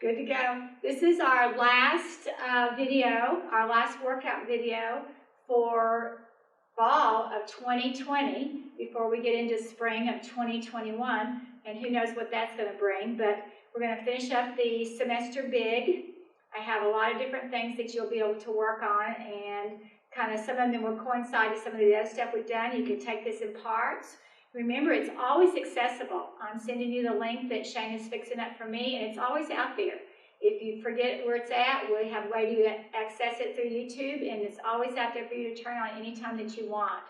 Good to go. This is our last video, our last workout video for fall of 2020 before we get into spring of 2021, and who knows what that's going to bring, but we're going to finish up the semester big. I have a lot of different things that you'll be able to work on, and kind of some of them will coincide with some of the other stuff we've done. You can take this in parts. Remember, it's always accessible. I'm sending you the link that Shane is fixing up for me, and it's always out there. If you forget where it's at, we have a way to access it through YouTube, and it's always out there for you to turn on anytime that you want.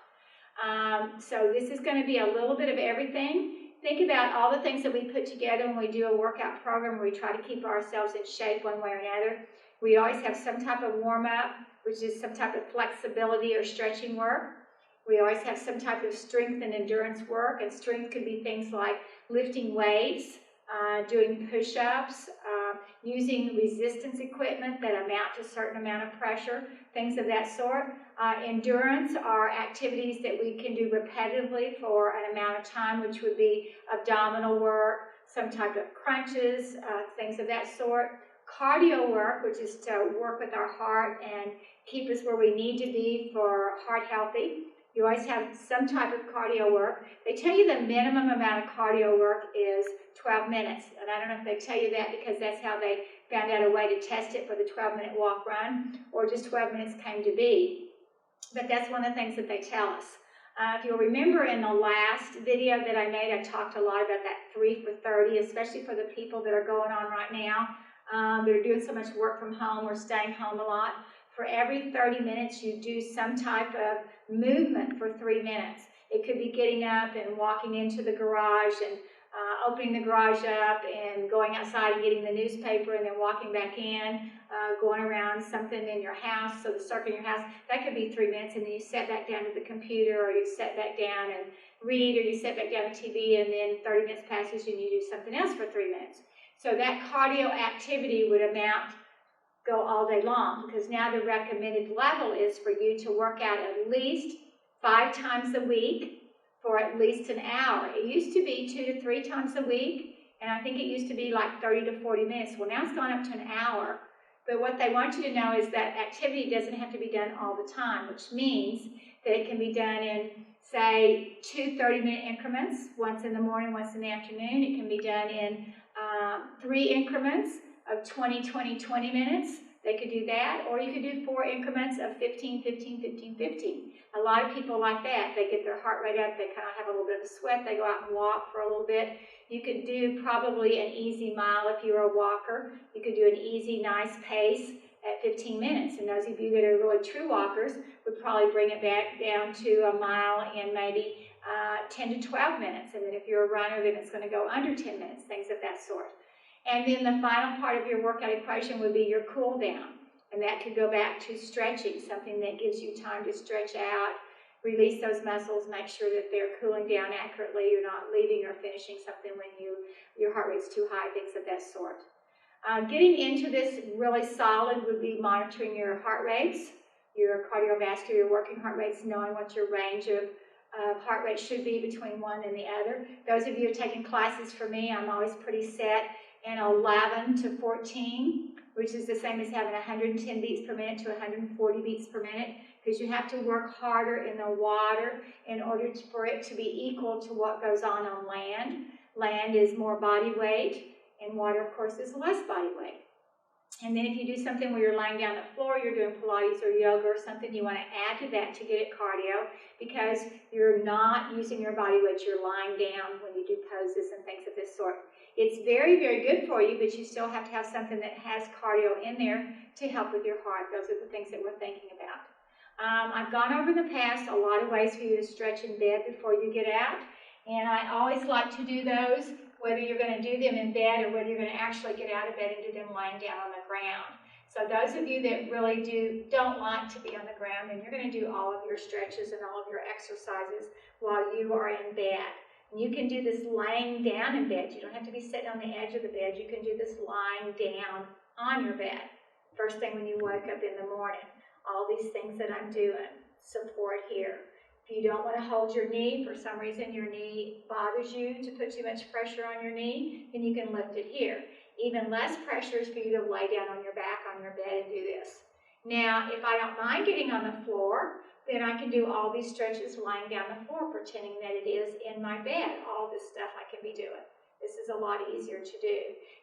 So this is going to be a little bit of everything. Think about all the things that we put together when we do a workout program where we try to keep ourselves in shape one way or another. We always have some type of warm-up, which is some type of flexibility or stretching work. We always have some type of strength and endurance work, and strength could be things like lifting weights, doing push-ups, using resistance equipment that amount to a certain amount of pressure, things of that sort. Endurance are activities that we can do repetitively for an amount of time, which would be abdominal work, some type of crunches, things of that sort. Cardio work, which is to work with our heart and keep us where we need to be for heart healthy. You always have some type of cardio work. They tell you the minimum amount of cardio work is 12 minutes. And I don't know if they tell you that because that's how they found out a way to test it for the 12-minute walk run, or just 12 minutes came to be. But that's one of the things that they tell us. If you'll remember in the last video that I made, I talked a lot about that 3 for 30, especially for the people that are going on right now, that are doing so much work from home or staying home a lot. For every 30 minutes, you do some type of movement for 3 minutes. It could be getting up and walking into the garage and opening the garage up and going outside and getting the newspaper and then walking back in, going around something in your house, so the circle in your house. That could be 3 minutes, and then you sit back down to the computer, or you sit back down and read, or you sit back down to TV, and then 30 minutes passes and you do something else for 3 minutes. So that cardio activity would go all day long, because now the recommended level is for you to work out at least 5 times a week for at least an hour. It used to be 2 to 3 times a week, and I think it used to be like 30 to 40 minutes. Well, now it's gone up to an hour. But what they want you to know is that activity doesn't have to be done all the time, which means that it can be done in, say, 2 30-minute increments, once in the morning, once in the afternoon. It can be done in 3 increments of 20, 20, 20 minutes. They could do that, or you could do 4 increments of 15, 15, 15, 15. A lot of people like that. They get their heart rate up, they kind of have a little bit of a sweat, they go out and walk for a little bit. You could do probably an easy mile if you're a walker. You could do an easy, nice pace at 15 minutes. And those of you that are really true walkers would probably bring it back down to a mile in maybe 10 to 12 minutes. And then if you're a runner, then it's going to go under 10 minutes, things of that sort. And then the final part of your workout equation would be your cool down. And that could go back to stretching, something that gives you time to stretch out, release those muscles, make sure that they're cooling down accurately. You're not leaving or finishing something when your heart rate's too high, things of that sort. Getting into this really solid would be monitoring your heart rates, your cardiovascular, your working heart rates, knowing what your range of heart rate should be between one and the other. Those of you who are taking classes for me, I'm always pretty set in 11 to 14, which is the same as having 110 beats per minute to 140 beats per minute, because you have to work harder in the water in order for it to be equal to what goes on land. Land is more body weight, and water, of course, is less body weight. And then if you do something where you're lying down on the floor, you're doing Pilates or yoga or something, you want to add to that to get it cardio, because you're not using your body weight, you're lying down when you do poses and things of this sort. It's very, very good for you, but you still have to have something that has cardio in there to help with your heart. Those are the things that we're thinking about. I've gone over in the past a lot of ways for you to stretch in bed before you get out, and I always like to do those, whether you're going to do them in bed or whether you're going to actually get out of bed and do them lying down on the ground. So those of you that really don't like to be on the ground, then you're going to do all of your stretches and all of your exercises while you are in bed. And you can do this lying down in bed. You don't have to be sitting on the edge of the bed. You can do this lying down on your bed. First thing when you wake up in the morning. All these things that I'm doing support here. If you don't want to hold your knee, for some reason your knee bothers you to put too much pressure on your knee, then you can lift it here. Even less pressure is for you to lay down on your back on your bed and do this. Now, if I don't mind getting on the floor, then I can do all these stretches lying down the floor, pretending that it is in my bed. All this stuff I can be doing. This is a lot easier to do.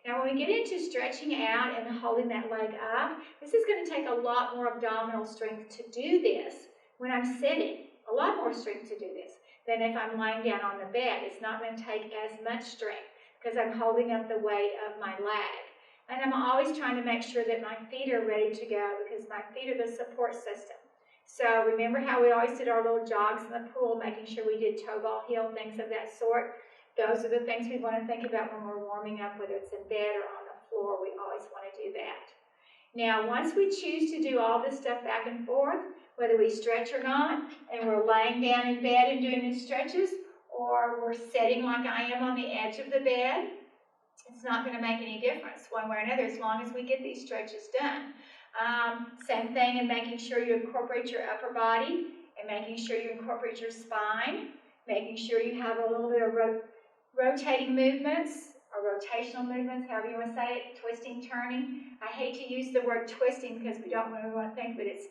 Now, when we get into stretching out and holding that leg up, this is going to take a lot more abdominal strength to do this when I'm sitting. A lot more strength to do this than if I'm lying down on the bed. It's not going to take as much strength because I'm holding up the weight of my leg. And I'm always trying to make sure that my feet are ready to go because my feet are the support system. So remember how we always did our little jogs in the pool, making sure we did toe ball heel, things of that sort. Those are the things we want to think about when we're warming up, whether it's in bed or on the floor. We always want to do that. Now, once we choose to do all this stuff back and forth, whether we stretch or not, and we're laying down in bed and doing these stretches, or we're sitting like I am on the edge of the bed, it's not going to make any difference one way or another as long as we get these stretches done. Same thing in making sure you incorporate your upper body and making sure you incorporate your spine, making sure you have a little bit of rotating movements or rotational movements, however you want to say it, twisting, turning. I hate to use the word twisting because we don't really want to think, but it's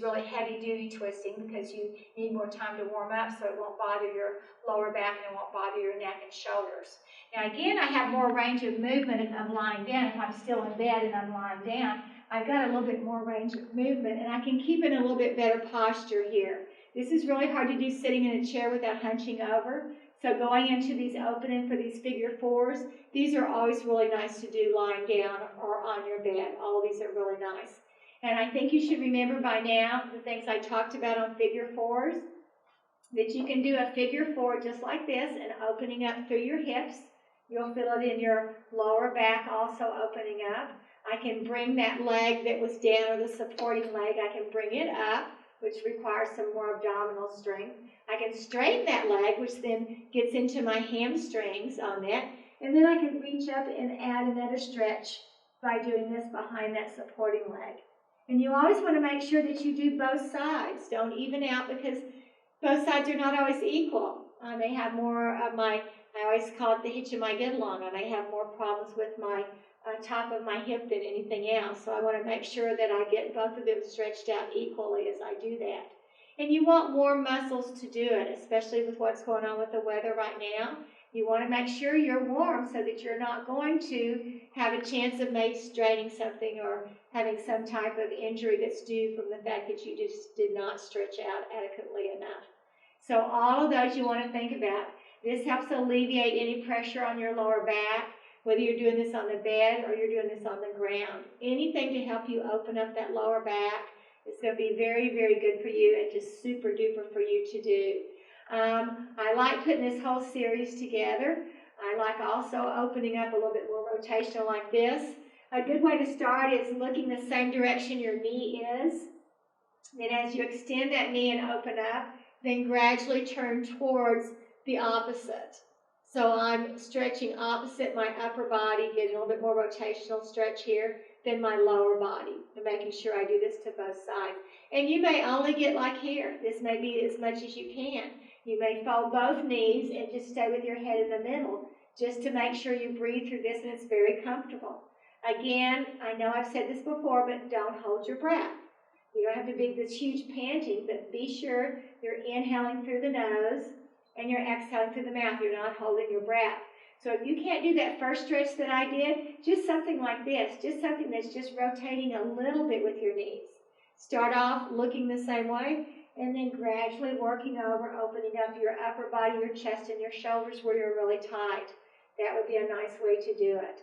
really heavy-duty twisting because you need more time to warm up so it won't bother your lower back and it won't bother your neck and shoulders. Now again, I have more range of movement if I'm lying down. If I'm still in bed and I'm lying down, I've got a little bit more range of movement and I can keep in a little bit better posture here. This is really hard to do sitting in a chair without hunching over. So going into these opening for these figure fours, these are always really nice to do lying down or on your bed. All these are really nice. And I think you should remember by now the things I talked about on figure fours, that you can do a figure four just like this and opening up through your hips. You'll feel it in your lower back also opening up. I can bring that leg that was down, or the supporting leg, I can bring it up, which requires some more abdominal strength. I can straighten that leg, which then gets into my hamstrings on that. And then I can reach up and add another stretch by doing this behind that supporting leg. And you always want to make sure that you do both sides. Don't even out because both sides are not always equal. I may have more of my, I always call it the hitch of my get along. I may have more problems with my top of my hip than anything else. So I want to make sure that I get both of them stretched out equally as I do that. And you want warm muscles to do it, especially with what's going on with the weather right now. You want to make sure you're warm so that you're not going to have a chance of maybe straining something or having some type of injury that's due from the fact that you just did not stretch out adequately enough. So all of those you want to think about. This helps alleviate any pressure on your lower back, whether you're doing this on the bed or you're doing this on the ground. Anything to help you open up that lower back is going to be very, very good for you and just super duper for you to do. I like putting this whole series together. I like also opening up a little bit more rotational like this. A good way to start is looking the same direction your knee is. Then as you extend that knee and open up, then gradually turn towards the opposite. So I'm stretching opposite my upper body, getting a little bit more rotational stretch here than my lower body, and making sure I do this to both sides. And you may only get like here. This may be as much as you can. You may fold both knees and just stay with your head in the middle, just to make sure you breathe through this and it's very comfortable. Again, I know I've said this before, but don't hold your breath. You don't have to be this huge panting, but be sure you're inhaling through the nose and you're exhaling through the mouth. You're not holding your breath. So if you can't do that first stretch that I did, just something like this, just something that's just rotating a little bit with your knees. Start off looking the same way, and then gradually working over, opening up your upper body, your chest, and your shoulders where you're really tight. That would be a nice way to do it.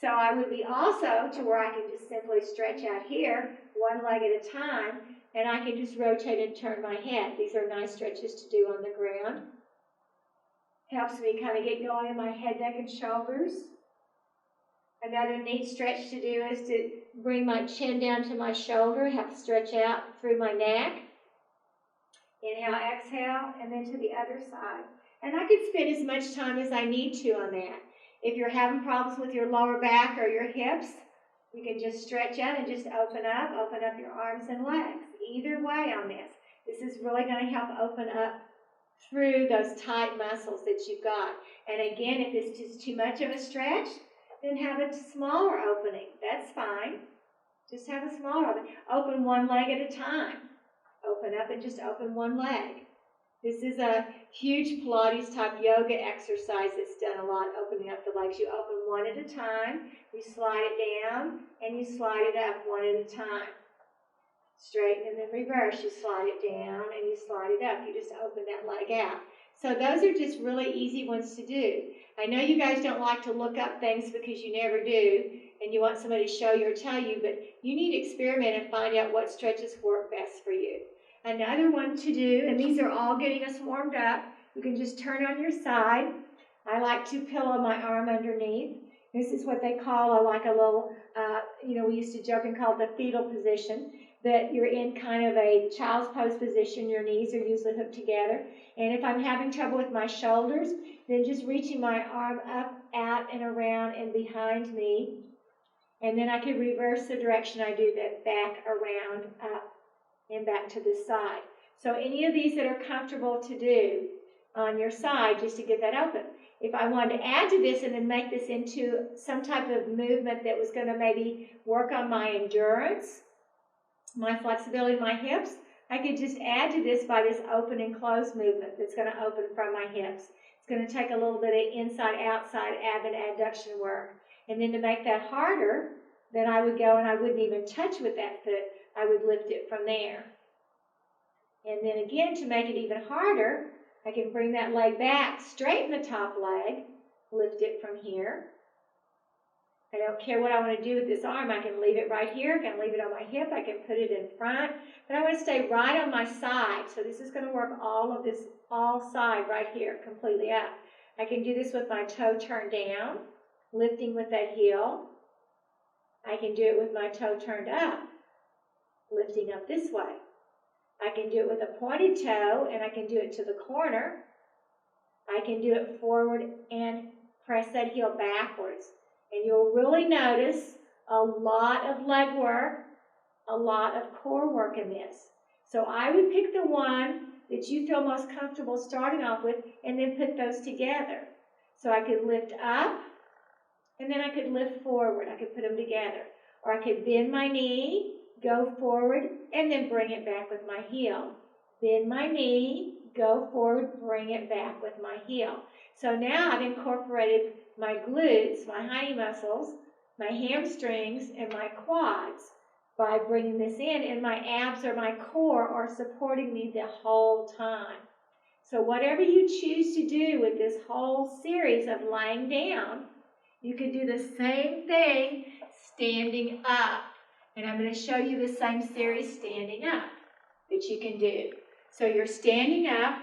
So I would be also to where I can just simply stretch out here, one leg at a time, and I can just rotate and turn my head. These are nice stretches to do on the ground. Helps me kind of get going in my head, neck, and shoulders. Another neat stretch to do is to bring my chin down to my shoulder, help stretch out through my neck. Inhale, exhale, and then to the other side. And I could spend as much time as I need to on that. If you're having problems with your lower back or your hips, you can just stretch out and just open up your arms and legs. Either way on this. This is really going to help open up through those tight muscles that you've got. And again, if it's just too much of a stretch, then have a smaller opening. That's fine. Just have a smaller opening. Open one leg at a time. Open up and just open one leg. This is a huge Pilates type yoga exercise that's done a lot, opening up the legs. You open one at a time, you slide it down, and you slide it up one at a time. Straighten and then reverse. You slide it down and you slide it up. You just open that leg out. So those are just really easy ones to do. I know you guys don't like to look up things because you never do, and you want somebody to show you or tell you, but you need to experiment and find out what stretches work best for you. Another one to do, and these are all getting us warmed up, you can just turn on your side. I like to pillow my arm underneath. This is what they call like a little, we used to joke and call it the fetal position, that you're in kind of a child's pose position. Your knees are usually hooked together. And if I'm having trouble with my shoulders, then just reaching my arm up, out, and around and behind me. And then I can reverse the direction I do that, back, around, up, and back to the side. So any of these that are comfortable to do on your side, just to get that open. If I wanted to add to this and then make this into some type of movement that was going to maybe work on my endurance, my flexibility in my hips, I could just add to this by this open and close movement that's going to open from my hips. It's going to take a little bit of inside-outside ab and adduction work. And then to make that harder, then I would go and I wouldn't even touch with that foot. I would lift it from there. And then again, to make it even harder, I can bring that leg back, straighten the top leg, lift it from here. I don't care what I want to do with this arm. I can leave it right here. I can leave it on my hip. I can put it in front. But I want to stay right on my side. So this is going to work all of this, all side right here, completely up. I can do this with my toe turned down, lifting with that heel. I can do it with my toe turned up, lifting up this way. I can do it with a pointed toe, and I can do it to the corner. I can do it forward and press that heel backwards. And you'll really notice a lot of leg work, a lot of core work in this. So I would pick the one that you feel most comfortable starting off with and then put those together. So I could lift up, and then I could lift forward. I could put them together. Or I could bend my knee, go forward, and then bring it back with my heel. Bend my knee, go forward, bring it back with my heel. So now I've incorporated my glutes, my hiney muscles, my hamstrings, and my quads by bringing this in, and my abs or my core are supporting me the whole time. So whatever you choose to do with this whole series of lying down, you can do the same thing standing up. And I'm going to show you the same series standing up that you can do. So you're standing up,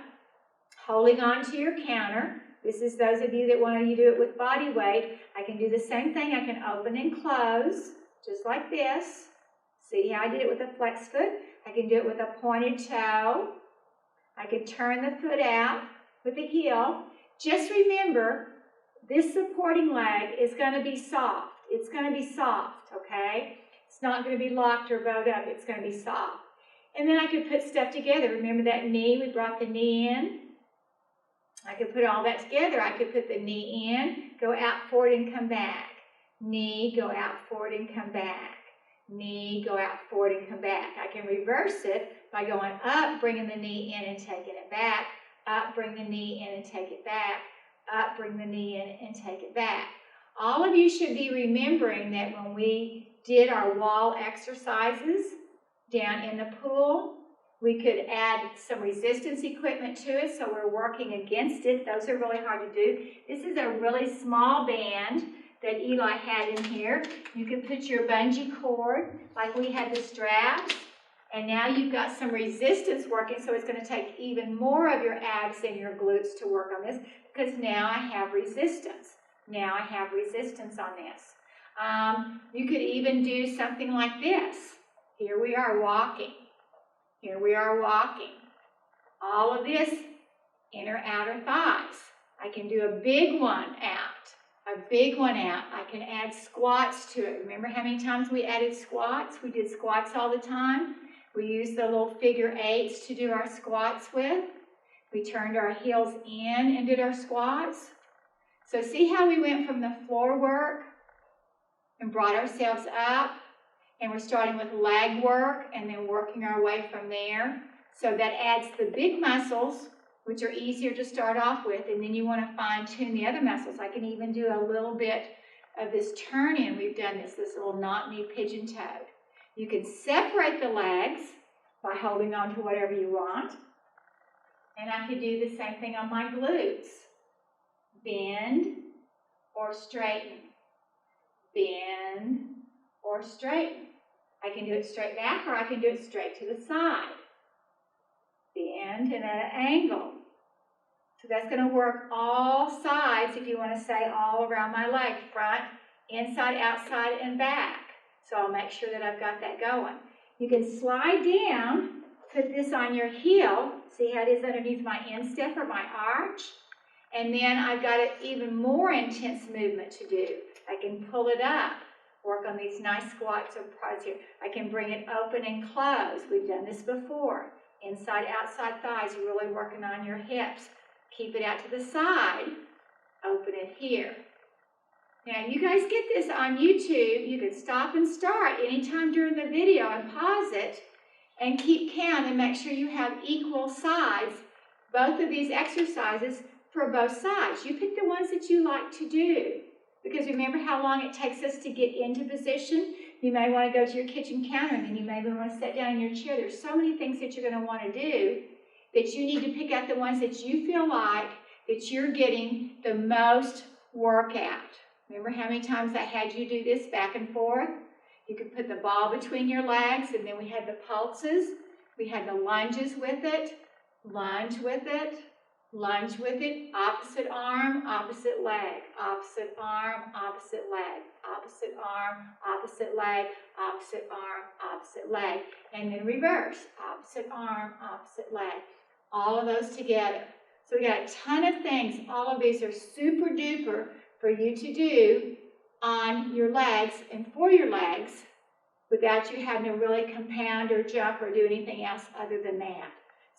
holding on to your counter. This is those of you that want to do it with body weight. I can do the same thing. I can open and close, just like this. See how I did it with a flex foot? I can do it with a pointed toe. I can turn the foot out with the heel. Just remember, this supporting leg is going to be soft. It's going to be soft, okay? It's not going to be locked or bowed up. It's going to be soft. And then I could put stuff together. Remember that knee? We brought the knee in. I could put all that together. I could put the knee in, go out forward and come back. Knee, go out forward and come back. Knee, go out forward and come back. I can reverse it by going up, bringing the knee in and taking it back. Up, bring the knee in and take it back. Up, bring the knee in and take it back. All of you should be remembering that when we did our wall exercises down in the pool, we could add some resistance equipment to it, so we're working against it. Those are really hard to do. This is a really small band that Eli had in here. You can put your bungee cord, like we had the straps, and now you've got some resistance working, so it's going to take even more of your abs and your glutes to work on this, because now I have resistance. Now I have resistance on this. You could even do something like this. Here we are walking. Here we are walking. All of this, inner outer thighs. I can do a big one out. A big one out. I can add squats to it. Remember how many times we added squats? We did squats all the time. We used the little figure eights to do our squats with. We turned our heels in and did our squats. So see how we went from the floor work and brought ourselves up. And we're starting with leg work and then working our way from there. So that adds the big muscles, which are easier to start off with, and then you want to fine-tune the other muscles. I can even do a little bit of this turn-in. We've done this little knock-knee pigeon-toed. You can separate the legs by holding on to whatever you want. And I could do the same thing on my glutes. Bend or straighten. Bend or straighten. I can do it straight back or I can do it straight to the side. Bend and at an angle. So that's going to work all sides, if you want to say all around my leg, front, inside, outside, and back. So I'll make sure that I've got that going. You can slide down, put this on your heel. See how it is underneath my instep or my arch? And then I've got an even more intense movement to do. I can pull it up, work on these nice squats or quads here. I can bring it open and close. We've done this before. Inside, outside thighs, you're really working on your hips. Keep it out to the side. Open it here. Now, you guys get this on YouTube. You can stop and start anytime during the video and pause it and keep count and make sure you have equal sides, both of these exercises for both sides. You pick the ones that you like to do, because remember how long it takes us to get into position? You may want to go to your kitchen counter, and then you may want to sit down in your chair. There's so many things that you're going to want to do that you need to pick out the ones that you feel like that you're getting the most work out. Remember how many times I had you do this back and forth? You could put the ball between your legs, and then we had the pulses. We had the lunges with it, lunge with it, lunge with it, opposite arm, opposite leg, opposite arm, opposite leg, opposite arm, opposite leg, opposite arm, opposite leg, and then reverse, opposite arm, opposite leg. All of those together. So we got a ton of things. All of these are super duper for you to do on your legs and for your legs without you having to really compound or jump or do anything else other than that.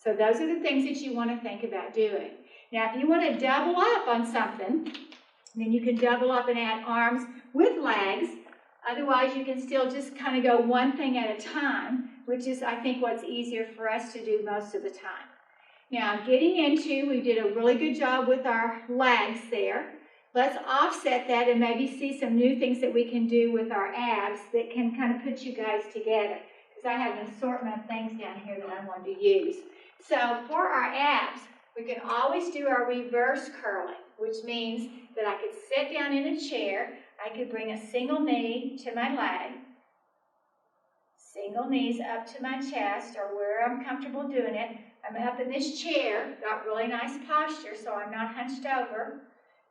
So those are the things that you want to think about doing. Now, if you want to double up on something, then you can double up and add arms with legs. Otherwise, you can still just kind of go one thing at a time, which is, I think, what's easier for us to do most of the time. Now, getting into, we did a really good job with our legs there. Let's offset that and maybe see some new things that we can do with our abs that can kind of put you guys together. Because I have an assortment of things down here that I want to use. So for our abs, we can always do our reverse curling, which means that I could sit down in a chair. I could bring a single knee to my leg, single knees up to my chest or where I'm comfortable doing it. I'm up in this chair, got really nice posture, so I'm not hunched over.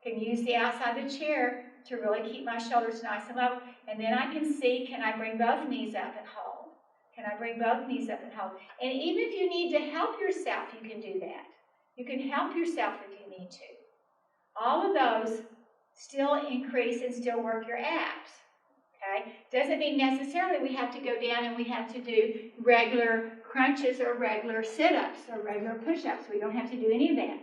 Can use the outside of the chair to really keep my shoulders nice and level. And then I can see, can I bring both knees up and hold? Can I bring both knees up and hold? And even if you need to help yourself, you can do that. You can help yourself if you need to. All of those still increase and still work your abs. Okay? Doesn't mean necessarily we have to go down and we have to do regular crunches or regular sit-ups or regular push-ups. We don't have to do any of that.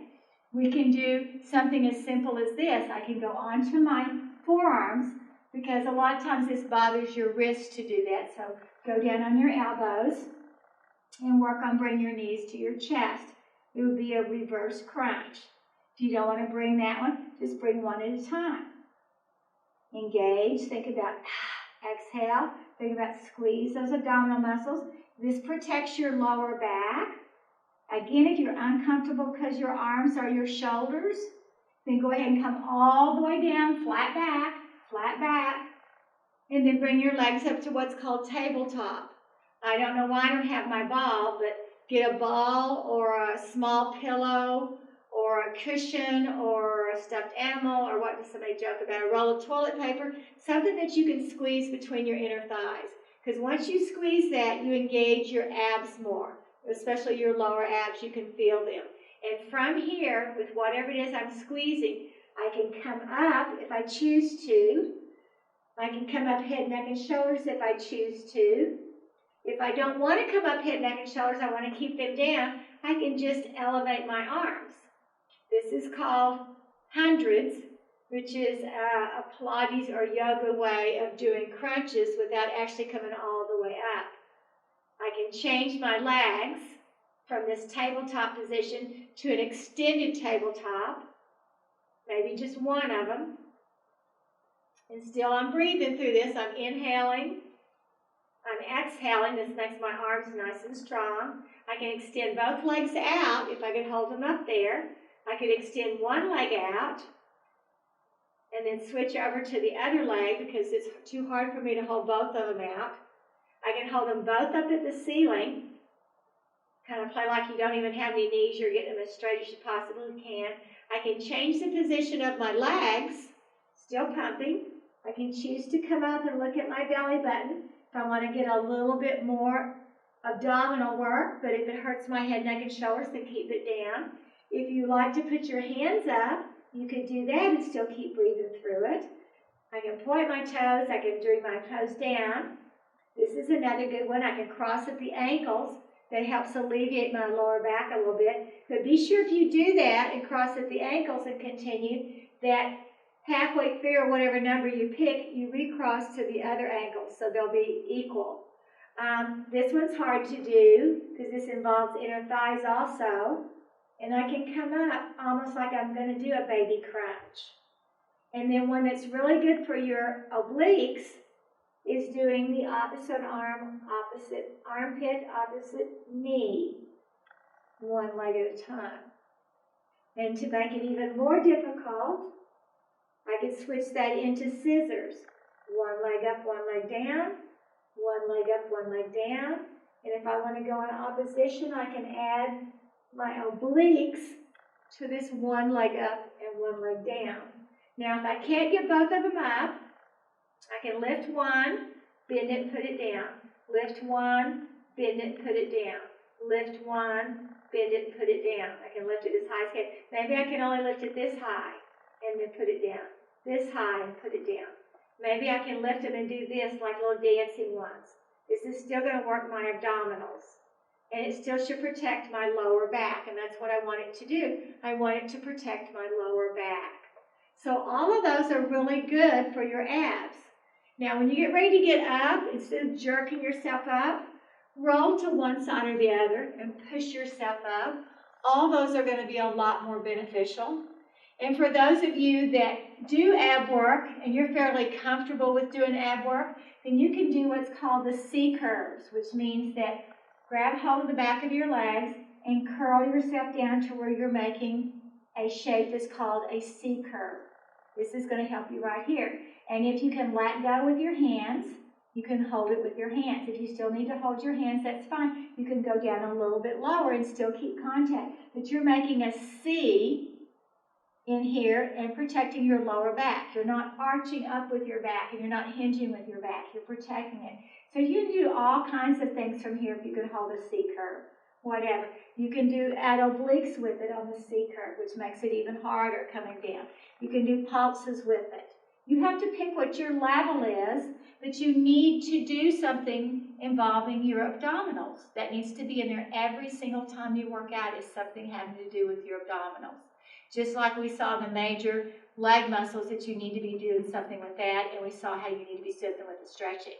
We can do something as simple as this. I can go onto my forearms because a lot of times this bothers your wrist to do that. So go down on your elbows and work on bringing your knees to your chest. It would be a reverse crunch. If you don't want to bring that one, just bring one at a time. Engage. Think about exhale. Think about squeeze those abdominal muscles. This protects your lower back. Again, if you're uncomfortable because your arms are your shoulders, then go ahead and come all the way down, flat back, and then bring your legs up to what's called tabletop. I don't know why I don't have my ball, but get a ball or a small pillow or a cushion or a stuffed animal or what does somebody joke about, a roll of toilet paper, something that you can squeeze between your inner thighs. Because once you squeeze that, you engage your abs more. Especially your lower abs, you can feel them. And from here, with whatever it is I'm squeezing, I can come up if I choose to. I can come up head, neck, and shoulders if I choose to. If I don't want to come up head, neck, and shoulders, I want to keep them down, I can just elevate my arms. This is called hundreds. which is a Pilates or yoga way of doing crunches without actually coming all the way up. I can change my legs from this tabletop position to an extended tabletop, maybe just one of them. And still I'm breathing through this. I'm inhaling, I'm exhaling. This makes my arms nice and strong. I can extend both legs out if I could hold them up there. I could extend one leg out and then switch over to the other leg because it's too hard for me to hold both of them out. I can hold them both up at the ceiling, kind of play like you don't even have any knees. You're getting them as straight as you possibly can. I can change the position of my legs, still pumping. I can choose to come up and look at my belly button if I want to get a little bit more abdominal work, but if it hurts my head, neck, and shoulders, then keep it down. If you like to put your hands up, you could do that and still keep breathing through it. I can point my toes. I can bring my toes down. This is another good one. I can cross at the ankles. That helps alleviate my lower back a little bit. But be sure if you do that and cross at the ankles and continue, that halfway through or whatever number you pick, you recross to the other ankle, so they'll be equal. This one's hard to do because this involves inner thighs also. And I can come up almost like I'm going to do a baby crunch. And then one that's really good for your obliques is doing the opposite arm, opposite armpit, opposite knee, one leg at a time. And to make it even more difficult, I can switch that into scissors. One leg up, one leg down, one leg up, one leg down. And if I want to go in opposition, I can add my obliques to this one leg up and one leg down. Now, if I can't get both of them up, I can lift one, bend it, put it down. Lift one, bend it, put it down. Lift one, bend it, put it down. I can lift it as high as I can. Maybe I can only lift it this high and then put it down. This high and put it down. Maybe I can lift them and do this like little dancing ones. This is still going to work my abdominals. And it still should protect my lower back, and that's what I want it to do. I want it to protect my lower back. So all of those are really good for your abs. Now, when you get ready to get up, instead of jerking yourself up, roll to one side or the other and push yourself up. All those are going to be a lot more beneficial. And for those of you that do ab work and you're fairly comfortable with doing ab work, then you can do what's called the C curves, which means that grab hold of the back of your legs and curl yourself down to where you're making a shape that's called a C curve. This is going to help you right here. And if you can let go with your hands, you can hold it with your hands. If you still need to hold your hands, that's fine. You can go down a little bit lower and still keep contact. But you're making a C in here and protecting your lower back. You're not arching up with your back and you're not hinging with your back. You're protecting it. So you can do all kinds of things from here if you can hold a C curve, whatever. You can do add obliques with it on the C curve, which makes it even harder coming down. You can do pulses with it. You have to pick what your level is, but you need to do something involving your abdominals. That needs to be in there every single time you work out is something having to do with your abdominals. Just like we saw the major leg muscles that you need to be doing something with that, and we saw how you need to be something with the stretching.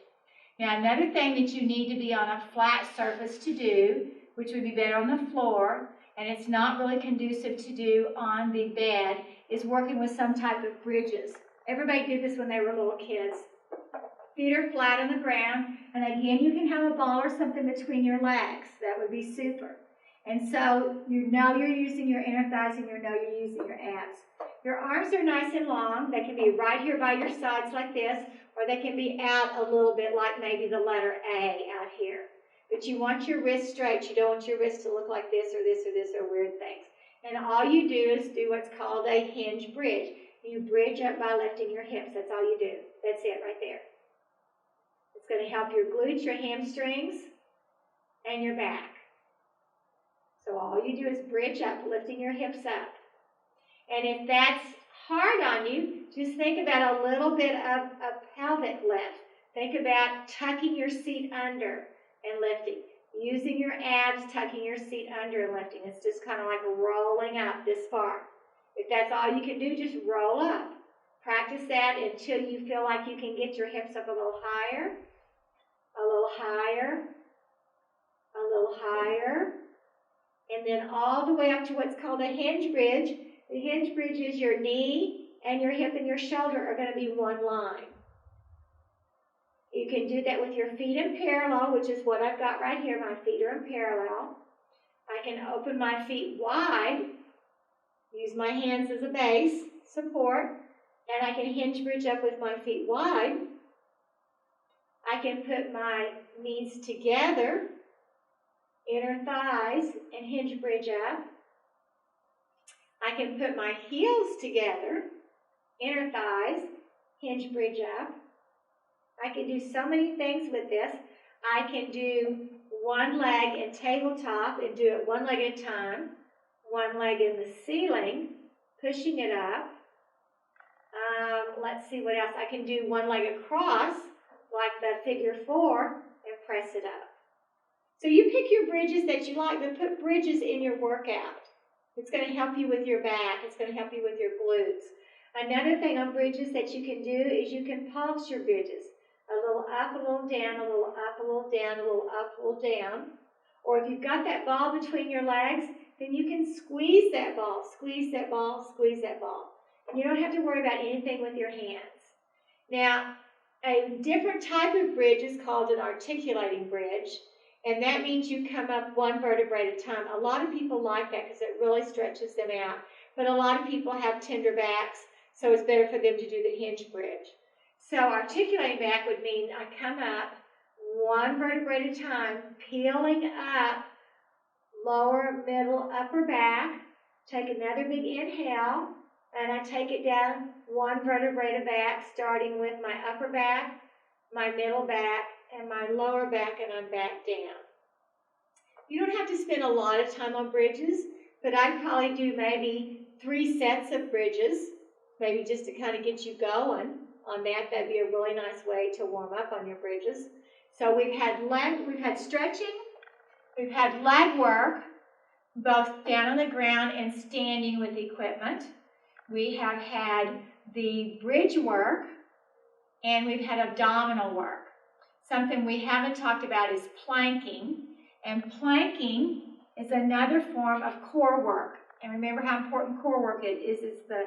Now, another thing that you need to be on a flat surface to do, which would be better on the floor, and it's not really conducive to do on the bed, is working with some type of bridges. Everybody did this when they were little kids. Feet are flat on the ground, and again, you can have a ball or something between your legs. That would be super. And so you know you're using your inner thighs and you know you're using your abs. Your arms are nice and long. They can be right here by your sides like this, or they can be out a little bit like maybe the letter A out here. But you want your wrists straight. You don't want your wrists to look like this or this or this or weird things. And all you do is do what's called a hinge bridge. You bridge up by lifting your hips. That's all you do. That's it right there. It's going to help your glutes, your hamstrings, and your back. So all you do is bridge up, lifting your hips up. And if that's hard on you, just think about a little bit of a pelvic lift. Think about tucking your seat under and lifting. Using your abs, tucking your seat under and lifting. It's just kind of like rolling up this far. If that's all you can do, just roll up. Practice that until you feel like you can get your hips up a little higher, a little higher, a little higher, and then all the way up to what's called a hinge bridge. The hinge bridge is your knee and your hip and your shoulder are going to be one line. You can do that with your feet in parallel, which is what I've got right here. My feet are in parallel. I can open my feet wide, use my hands as a base support, and I can hinge bridge up with my feet wide. I can put my knees together, inner thighs, and hinge bridge up. I can put my heels together, inner thighs, hinge bridge up. I can do so many things with this. I can do one leg in tabletop and do it one leg at a time, one leg in the ceiling, pushing it up. Let's see what else. I can do one leg across, like the figure 4, and press it up. So you pick your bridges that you like, but put bridges in your workout. It's going to help you with your back. It's going to help you with your glutes. Another thing on bridges that you can do is you can pulse your bridges. A little up, a little down, a little up, a little down, a little up, a little down. Or if you've got that ball between your legs, then you can squeeze that ball, squeeze that ball, squeeze that ball. And you don't have to worry about anything with your hands. Now, a different type of bridge is called an articulating bridge, and that means you come up one vertebrae at a time. A lot of people like that because it really stretches them out, but a lot of people have tender backs, so it's better for them to do the hinge bridge. So articulating back would mean I come up one vertebrae at a time, peeling up lower, middle, upper back. Take another big inhale, and I take it down one vertebrae at a back, starting with my upper back, my middle back, and my lower back, and I'm back down. You don't have to spend a lot of time on bridges, but I'd probably do maybe 3 sets of bridges, maybe just to kind of get you going on that. That'd be a really nice way to warm up on your bridges. So we've had stretching, we've had leg work, both down on the ground and standing with equipment. We have had the bridge work, and we've had abdominal work. Something we haven't talked about is planking, and planking is another form of core work. And remember how important core work is. It's the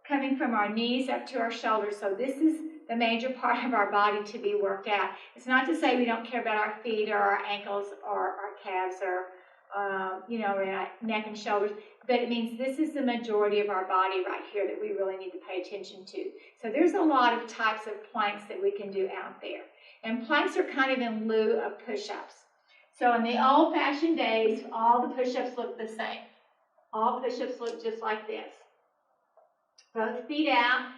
coming from our knees up to our shoulders. So this is the major part of our body to be worked out. It's not to say we don't care about our feet or our ankles or our calves or our neck and shoulders, but it means this is the majority of our body right here that we really need to pay attention to. So there's a lot of types of planks that we can do out there. And planks are kind of in lieu of push-ups. So in the old-fashioned days, all the push-ups looked the same. All push-ups look just like this. Both feet out,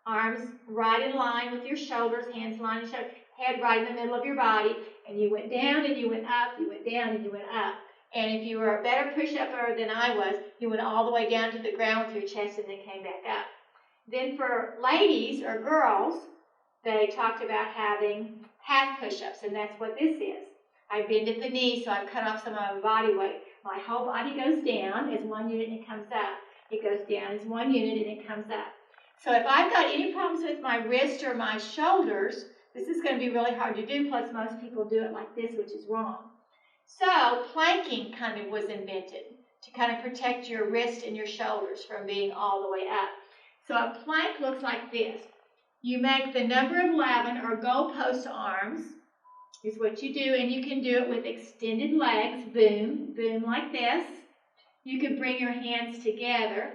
arms right in line with your shoulders, hands in line with your shoulders, head right in the middle of your body, and you went down and you went up, you went down and you went up. And if you were a better push-upper than I was, you went all the way down to the ground with your chest and then came back up. Then for ladies or girls, they talked about having half push-ups, and that's what this is. I bend at the knee, so I cut off some of my body weight. My whole body goes down as one unit and it comes up. It goes down as one unit and it comes up. So if I've got any problems with my wrist or my shoulders, this is going to be really hard to do, plus most people do it like this, which is wrong. So planking kind of was invented to kind of protect your wrist and your shoulders from being all the way up. So a plank looks like this. You make the number 11 or goalpost arms is what you do, and you can do it with extended legs, boom, boom like this. You can bring your hands together.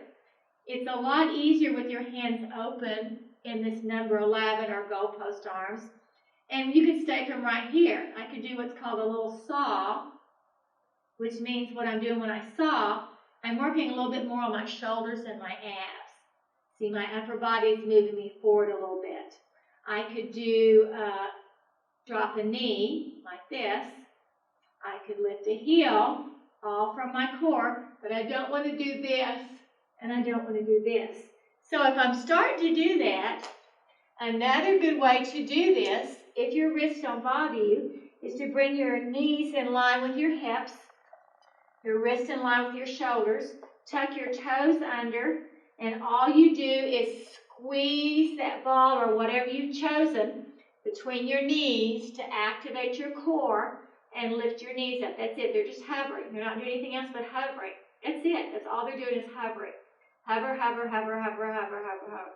It's a lot easier with your hands open in this number 11 or goalpost arms. And you can stay from right here. I could do what's called a little saw, which means what I'm doing when I saw, I'm working a little bit more on my shoulders and my abs. See, my upper body is moving me forward a little bit. I could do drop a knee like this. I could lift a heel, all from my core, but I don't want to do this, and I don't want to do this. So if I'm starting to do that, another good way to do this, if your wrists don't bother you, is to bring your knees in line with your hips, your wrists in line with your shoulders, tuck your toes under, and all you do is squeeze that ball or whatever you've chosen between your knees to activate your core and lift your knees up. That's it. They're just hovering. They're not doing anything else but hovering. That's it. That's all they're doing is hovering. Hover, hover, hover, hover, hover, hover, hover.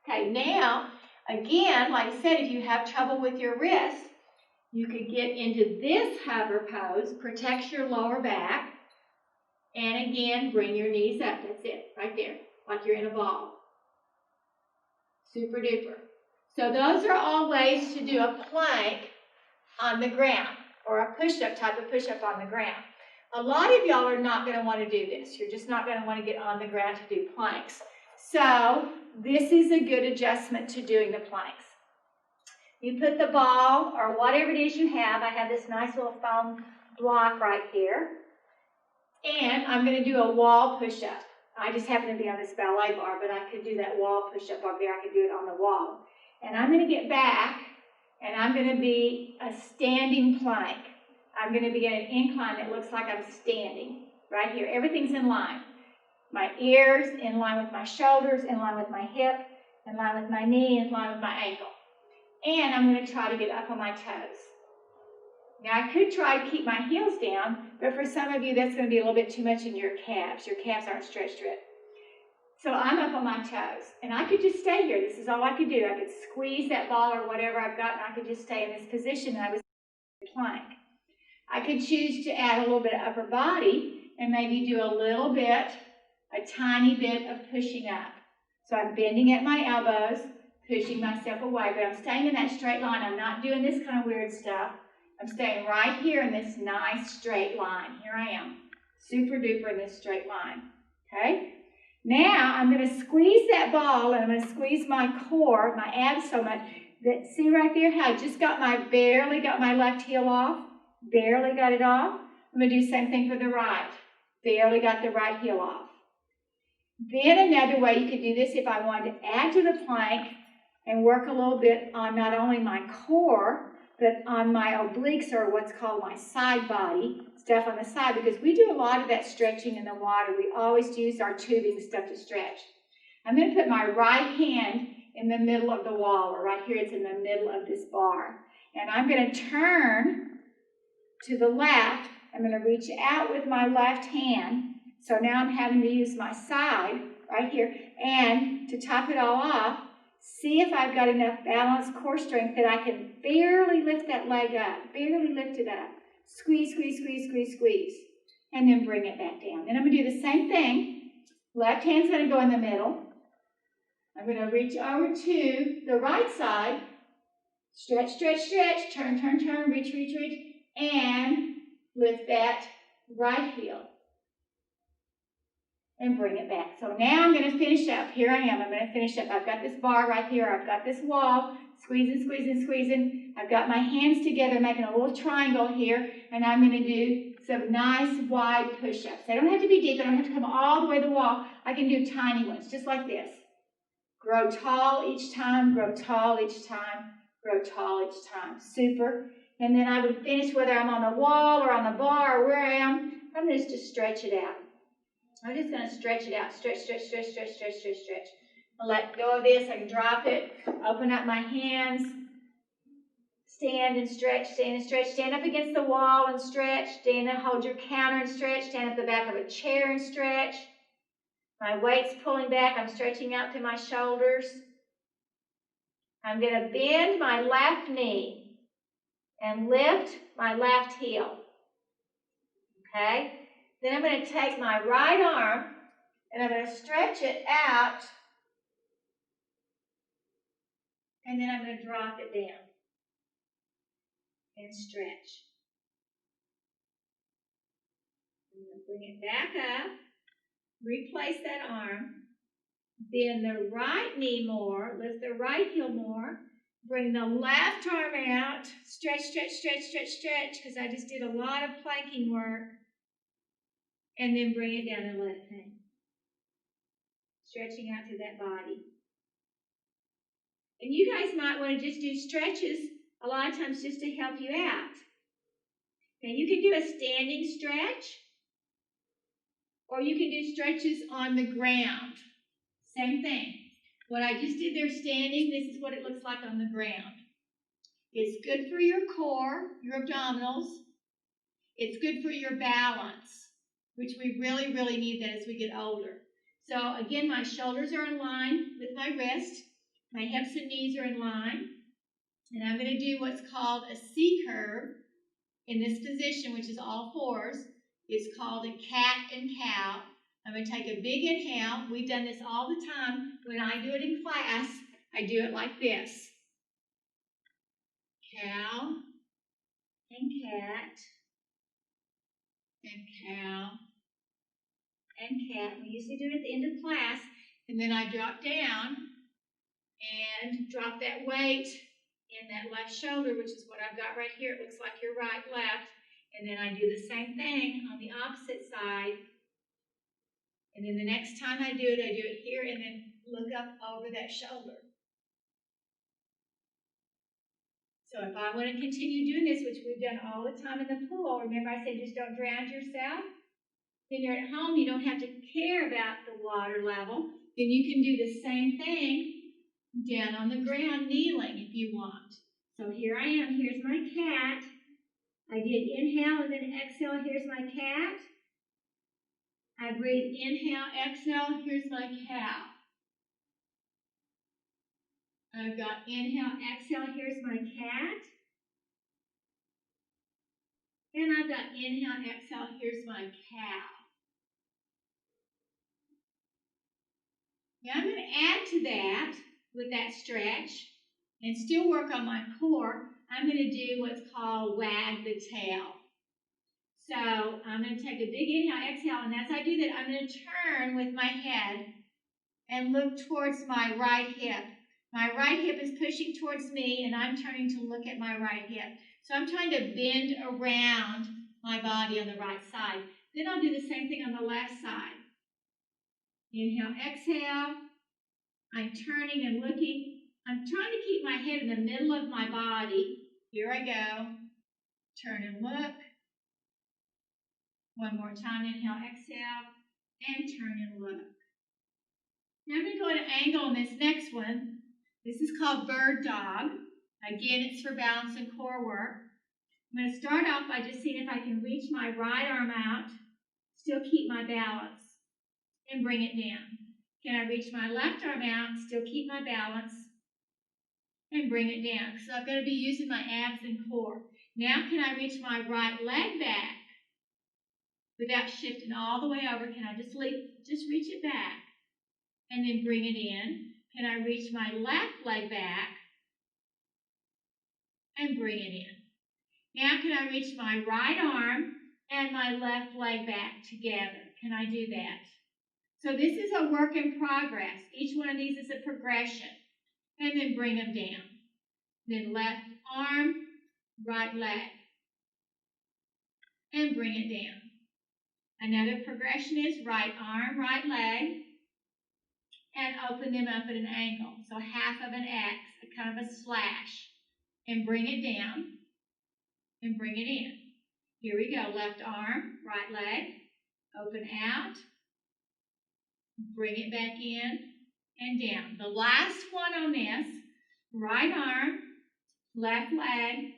Okay, now, again, like I said, if you have trouble with your wrist, you could get into this hover pose, protects your lower back, and again, bring your knees up. That's it, right there, like you're in a ball. Super duper. So those are all ways to do a plank on the ground, or a push-up, type of push-up on the ground. A lot of y'all are not going to want to do this. You're just not going to want to get on the ground to do planks. So this is a good adjustment to doing the planks. You put the ball, or whatever it is you have. I have this nice little foam block right here. And I'm going to do a wall push-up. I just happen to be on this ballet bar, but I could do that wall push-up over there. I could do it on the wall. And I'm going to get back, and I'm going to be a standing plank. I'm going to be in an incline that looks like I'm standing right here. Everything's in line. My ears in line with my shoulders, in line with my hip, in line with my knee, in line with my ankle. And I'm going to try to get up on my toes. Now, I could try to keep my heels down, but for some of you, that's going to be a little bit too much in your calves. Your calves aren't stretched yet. So I'm up on my toes, and I could just stay here. This is all I could do. I could squeeze that ball or whatever I've got, and I could just stay in this position, and I was plank. I could choose to add a little bit of upper body and maybe do a little bit, a tiny bit of pushing up. So I'm bending at my elbows, pushing myself away, but I'm staying in that straight line. I'm not doing this kind of weird stuff. I'm staying right here in this nice straight line. Here I am, super duper in this straight line, okay? Now I'm going to squeeze that ball, and I'm going to squeeze my core, my abs so much that, see right there how I just barely got my left heel off, barely got it off. I'm going to do the same thing for the right, barely got the right heel off. Then another way you could do this if I wanted to add to the plank and work a little bit on not only my core, but on my obliques, or what's called my side body, stuff on the side, because we do a lot of that stretching in the water. We always use our tubing stuff to stretch. I'm going to put my right hand in the middle of the wall, or right here it's in the middle of this bar. And I'm going to turn to the left. I'm going to reach out with my left hand. So now I'm having to use my side right here. And to top it all off, see if I've got enough balance, core strength, that I can barely lift that leg up, barely lift it up. Squeeze, squeeze, squeeze, squeeze, squeeze. And then bring it back down. Then I'm going to do the same thing. Left hand's going to go in the middle. I'm going to reach over to the right side. Stretch, stretch, stretch. Turn, turn, turn. Reach, reach, reach. And lift that right heel. And bring it back. So now I'm going to finish up. Here I am. I'm going to finish up. I've got this bar right here. I've got this wall. Squeezing, squeezing, squeezing. I've got my hands together, making a little triangle here. And I'm going to do some nice wide push-ups. They don't have to be deep. I don't have to come all the way to the wall. I can do tiny ones, just like this. Grow tall each time. Grow tall each time. Grow tall each time. Super. And then I would finish whether I'm on the wall or on the bar or where I am. I'm going to just stretch it out. I'm just going to stretch it out. Stretch, stretch, stretch, stretch, stretch, stretch, stretch. I'll let go of this. I can drop it. Open up my hands. Stand and stretch. Stand and stretch. Stand up against the wall and stretch. Stand and hold your counter and stretch. Stand up the back of a chair and stretch. My weight's pulling back. I'm stretching out through my shoulders. I'm going to bend my left knee and lift my left heel. Okay? Then I'm going to take my right arm and I'm going to stretch it out. And then I'm going to drop it down and stretch. I'm going to bring it back up, replace that arm, bend the right knee more, lift the right heel more, bring the left arm out, stretch, stretch, stretch, stretch, stretch, because I just did a lot of planking work, and then bring it down and let it hang. Stretching out to that body. And you guys might want to just do stretches a lot of times just to help you out. Now you can do a standing stretch, or you can do stretches on the ground. Same thing. What I just did there standing, this is what it looks like on the ground. It's good for your core, your abdominals. It's good for your balance, which we really, really need that as we get older. So again, my shoulders are in line with my wrist. My hips and knees are in line. And I'm going to do what's called a C curve in this position, which is all fours. It's called a cat and cow. I'm going to take a big inhale. We've done this all the time. When I do it in class, I do it like this. Cow and cat and cow and cat. We usually do it at the end of class. And then I drop down and drop that weight in that left shoulder, which is what I've got right here. It looks like your right, left. And then I do the same thing on the opposite side. And then the next time I do it here and then look up over that shoulder. So if I want to continue doing this, which we've done all the time in the pool, remember I said just don't drown yourself? Then you're at home, you don't have to care about the water level. Then you can do the same thing down on the ground, kneeling if you want. So here I am, here's my cat. I did inhale and then exhale, here's my cat. I breathe, inhale, exhale, here's my cow. I've got inhale, exhale, here's my cat. And I've got inhale, exhale, here's my cow. Now I'm going to add to that, with that stretch, and still work on my core. I'm going to do what's called wag the tail. So I'm going to take a big inhale, exhale, and as I do that, I'm going to turn with my head and look towards my right hip. My right hip is pushing towards me, and I'm turning to look at my right hip. So I'm trying to bend around my body on the right side. Then I'll do the same thing on the left side. Inhale, exhale. I'm turning and looking. I'm trying to keep my head in the middle of my body. Here I go. Turn and look. One more time. Inhale, exhale, and turn and look. Now I'm going to go at an angle on this next one. This is called bird dog. Again, it's for balance and core work. I'm going to start off by just seeing if I can reach my right arm out, still keep my balance, and bring it down. Can I reach my left arm out, still keep my balance, and bring it down? So I've got to be using my abs and core. Now can I reach my right leg back without shifting all the way over? Can I just reach it back and then bring it in? Can I reach my left leg back and bring it in? Now can I reach my right arm and my left leg back together? Can I do that? So this is a work in progress. Each one of these is a progression. And then bring them down. Then left arm, right leg. And bring it down. Another progression is right arm, right leg. And open them up at an angle. So half of an X, a kind of a slash. And bring it down. And bring it in. Here we go. Left arm, right leg. Open out. Bring it back in and down. The last one on this, right arm, left leg,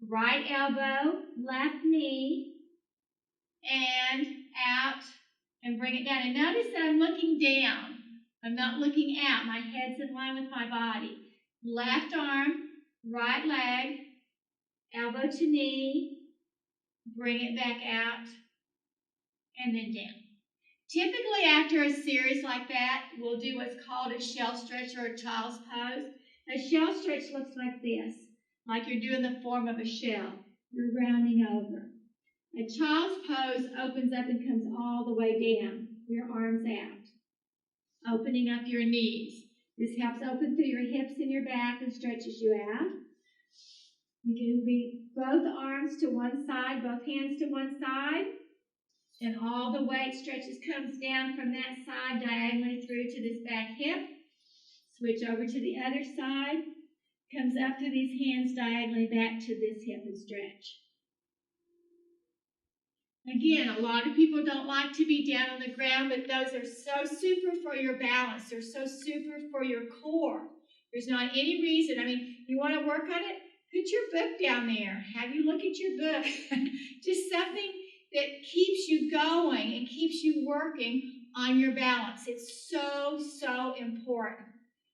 right elbow, left knee, and out, and bring it down. And notice that I'm looking down. I'm not looking out. My head's in line with my body. Left arm, right leg, elbow to knee, bring it back out, and then down. Typically, after a series like that, we'll do what's called a shell stretch or a child's pose. A shell stretch looks like this, like you're doing the form of a shell. You're rounding over. A child's pose opens up and comes all the way down, your arms out, opening up your knees. This helps open through your hips and your back and stretches you out. You can be both arms to one side, both hands to one side. And all the weight stretches comes down from that side diagonally through to this back hip. Switch over to the other side. Comes up through these hands diagonally back to this hip and stretch. Again, a lot of people don't like to be down on the ground, but those are so super for your balance. They're so super for your core. There's not any reason. I mean, you want to work on it? Put your book down there. Have you look at your book. Just something that keeps you going and keeps you working on your balance. It's so, so important.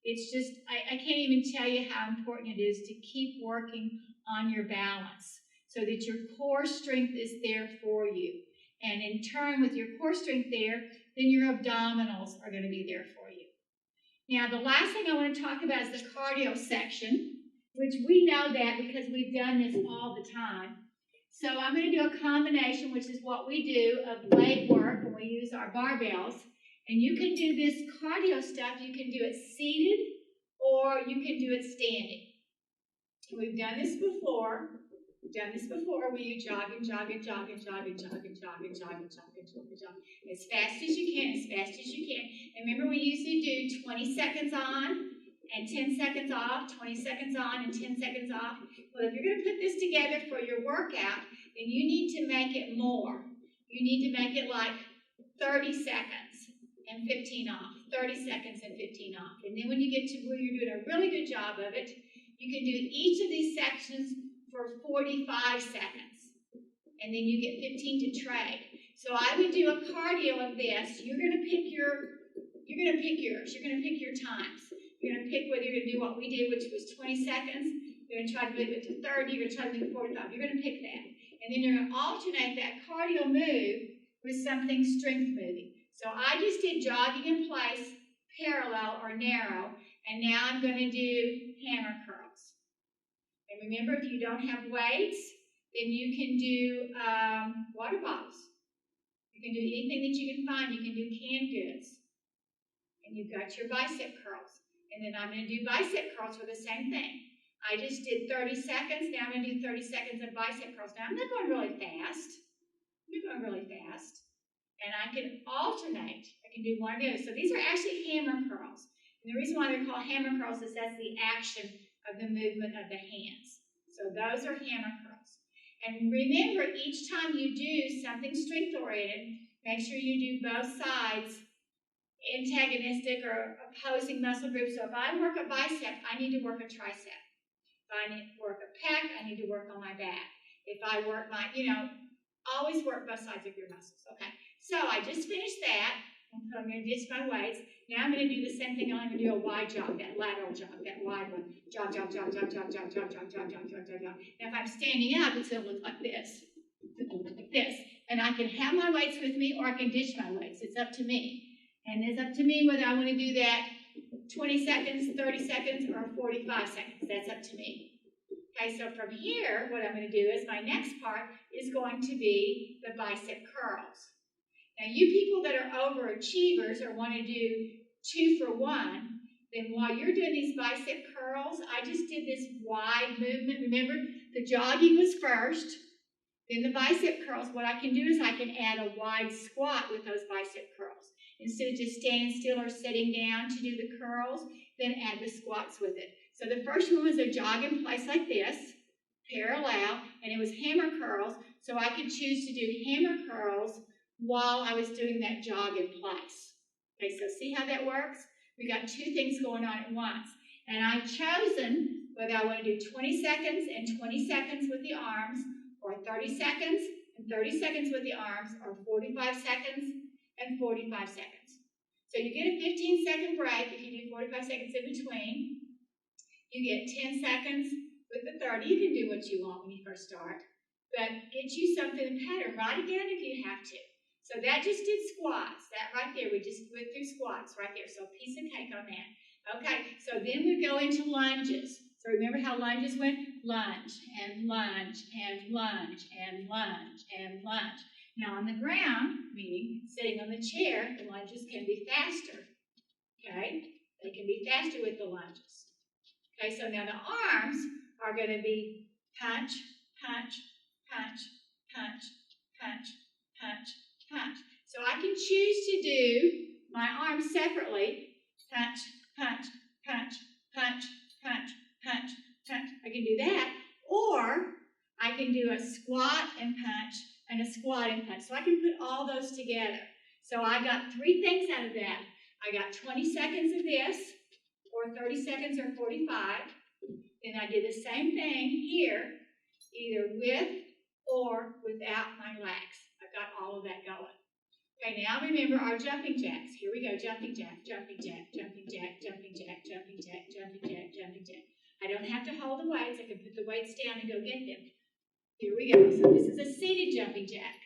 It's just, I can't even tell you how important it is to keep working on your balance so that your core strength is there for you. And in turn, with your core strength there, then your abdominals are going to be there for you. Now, the last thing I want to talk about is the cardio section, which we know that because we've done this all the time. So I'm going to do a combination, which is what we do, of leg work when we use our barbells. And you can do this cardio stuff. You can do it seated or you can do it standing. We've done this before. Where you jog and jog and jog and jog and jog and jog and jog and jog and jog and jog as fast as you can, as fast as you can. And remember, we usually do 20 seconds on and 10 seconds off, 20 seconds on and 10 seconds off. Well, if you're going to put this together for your workout, then you need to make it more. You need to make it like 30 seconds and 15 off, 30 seconds and 15 off. And then when you get to where you're doing a really good job of it, you can do each of these sections for 45 seconds, and then you get 15 to trade. So I would do a cardio of this. You're going to pick yours. You're going to pick your times. You're going to pick whether you're going to do what we did, which was 20 seconds. You're going to try to move it to 30. You're going to try to move it to 45. You're going to pick that. And then you're going to alternate that cardio move with something strength moving. So I just did jogging in place, parallel or narrow, and now I'm going to do hammer curls. And remember, if you don't have weights, then you can do water bottles. You can do anything that you can find. You can do canned goods. And you've got your bicep curls. And then I'm going to do bicep curls for the same thing. I just did 30 seconds. Now I'm going to do 30 seconds of bicep curls. Now I'm not going really fast. And I can alternate. I can do one or the other. So these are actually hammer curls. And the reason why they're called hammer curls is that's the action of the movement of the hands. So those are hammer curls. And remember, each time you do something strength-oriented, make sure you do both sides, antagonistic or opposing muscle groups. So if I work a bicep, I need to work a tricep. If I need to work a pec, I need to work on my back. If I work my, always work both sides of your muscles. Okay, so I just finished that. I'm going to ditch my weights. Now I'm going to do the same thing. I'm going to do a wide jog, that lateral jog, that wide one. Jog, jog, jog, jog, jog, jog, jog, jog, jog, jog, jog, jog, jog. Now if I'm standing up, it's going to look like this. It's going to look like this. And I can have my weights with me or I can ditch my weights. It's up to me. And it's up to me whether I want to do that 20 seconds, 30 seconds, or 45 seconds. That's up to me. Okay, so from here, what I'm going to do is my next part is going to be the bicep curls. Now, you people that are overachievers or want to do 2 for 1, then while you're doing these bicep curls, I just did this wide movement. Remember, the jogging was first, then the bicep curls. What I can do is I can add a wide squat with those bicep curls. Instead of just standing still or sitting down to do the curls, then add the squats with it. So the first one was a jog in place like this, parallel, and it was hammer curls. So I could choose to do hammer curls while I was doing that jog in place. Okay, so see how that works? We got 2 things going on at once. And I've chosen whether I want to do 20 seconds and 20 seconds with the arms, or 30 seconds and 30 seconds with the arms, or 45 seconds and 45 seconds. So you get a 15-second break if you do 45 seconds in between. You get 10 seconds with the 30. You can do what you want when you first start. But get you something in pattern. Write it down if you have to. So that just did squats. That right there, we just went through squats right there. So a piece of cake on that. Okay, so then we go into lunges. So remember how lunges went? Lunge, and lunge, and lunge, and lunge, and lunge. Now on the ground, meaning sitting on the chair, the lunges can be faster. Okay, they can be faster with the lunges. Okay, so now the arms are going to be punch, punch, punch, punch, punch, punch, punch. So I can choose to do my arms separately. Punch, punch, punch, punch, punch, punch, punch. I can do that. Or I can do a squat and punch, and a squatting punch. So I can put all those together. So I got 3 things out of that. I got 20 seconds of this, or 30 seconds or 45. Then I did the same thing here, either with or without my legs. I got all of that going. Okay, now remember our jumping jacks. Here we go, jumping jack, jumping jack, jumping jack, jumping jack, jumping jack, jumping jack, jumping jack. I don't have to hold the weights. I can put the weights down and go get them. Here we go. So this is a seated jumping jack.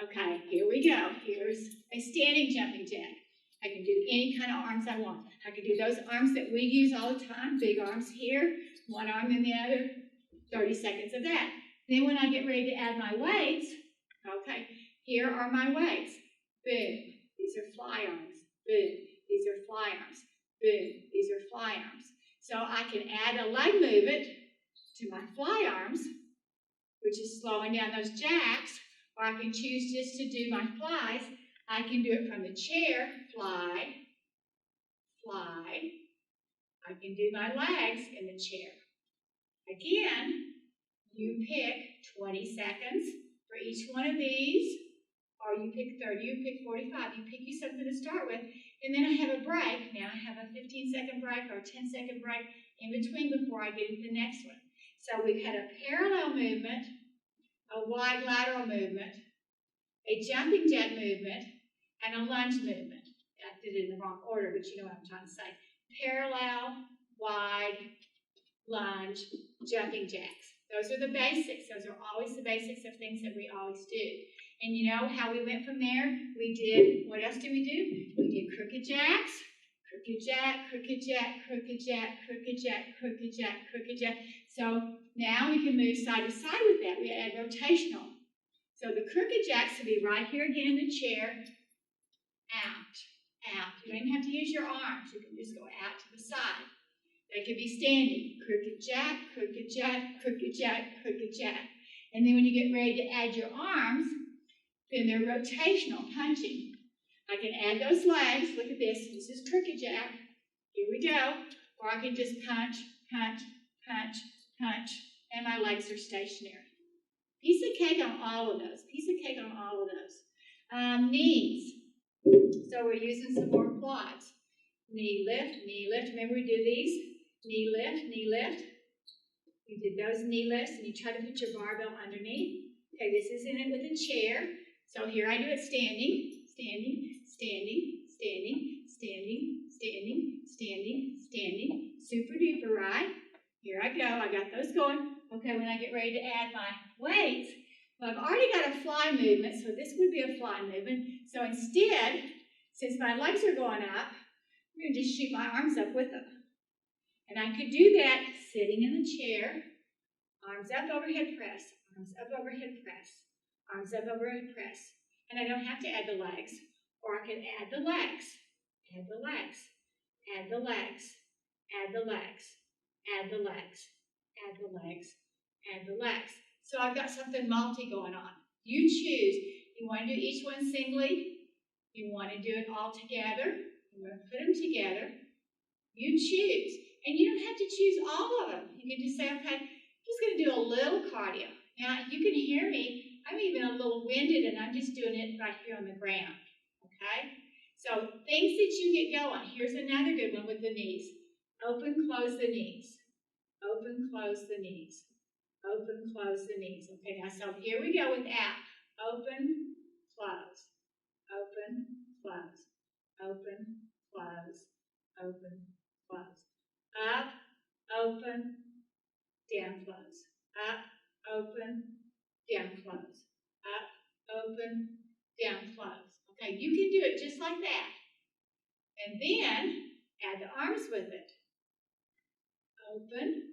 Okay, here we go. Here's a standing jumping jack. I can do any kind of arms I want. I can do those arms that we use all the time, big arms here, one arm in the other, 30 seconds of that. Then when I get ready to add my weights, okay, here are my weights. Boom, these are fly arms. Boom, these are fly arms. Boom, these are fly arms. So I can add a leg movement to my fly arms, which is slowing down those jacks, or I can choose just to do my flies. I can do it from the chair, fly, fly. I can do my legs in the chair. Again, you pick 20 seconds for each one of these, or you pick 30, you pick 45. You pick you something to start with, and then I have a break. Now I have a 15-second break or a 10-second break in between before I get into the next one. So we've had a parallel movement, a wide lateral movement, a jumping jack movement, and a lunge movement. I did it in the wrong order, but you know what I'm trying to say. Parallel, wide, lunge, jumping jacks. Those are the basics. Those are always the basics of things that we always do. And you know how we went from there? We did, what else did we do? We did crooked jacks, crooked jack, crooked jack, crooked jack, crooked jack, crooked jack, crooked jack. So now we can move side to side with that. We add rotational. So the crooked jacks will be right here again in the chair. Out, out. You don't even have to use your arms. You can just go out to the side. They could be standing. Crooked jack, crooked jack, crooked jack, crooked jack. And then when you get ready to add your arms, then they're rotational, punching. I can add those legs. Look at this. This is crooked jack. Here we go. Or I can just punch, punch, punch, punch, and my legs are stationary. Piece of cake on all of those. Piece of cake on all of those. Knees. So we're using some more quads. Knee lift, knee lift. Remember we do these? Knee lift, knee lift. We did those knee lifts, and you try to put your barbell underneath. Okay, this is in it with a chair. So here I do it standing, standing, standing, standing, standing, standing, standing, standing. Super duper, right? Here I go. I got those going. Okay, when I get ready to add my weights, well, I've already got a fly movement, so this would be a fly movement. So instead, since my legs are going up, I'm going to just shoot my arms up with them. And I could do that sitting in the chair, arms up, overhead press, arms up, overhead press, arms up, overhead press. And I don't have to add the legs, or I can add the legs, add the legs, add the legs, add the legs, add the legs, add the legs, add the legs. So I've got something multi going on. You choose. You want to do each one singly. You want to do it all together. You want to put them together. You choose. And you don't have to choose all of them. You can just say, okay, I'm just going to do a little cardio. Now, you can hear me. I'm even a little winded, and I'm just doing it right here on the ground. Okay? So things that you get going. Here's another good one with the knees. Open, close the knees. Open, close the knees. Open, close the knees. Okay, now so here we go with out. Open, close. Open, close. Open, close. Open, close. Up, open, down, close. Up, open, down, close. Up, open, down, close. Okay, you can do it just like that. And then add the arms with it. Open,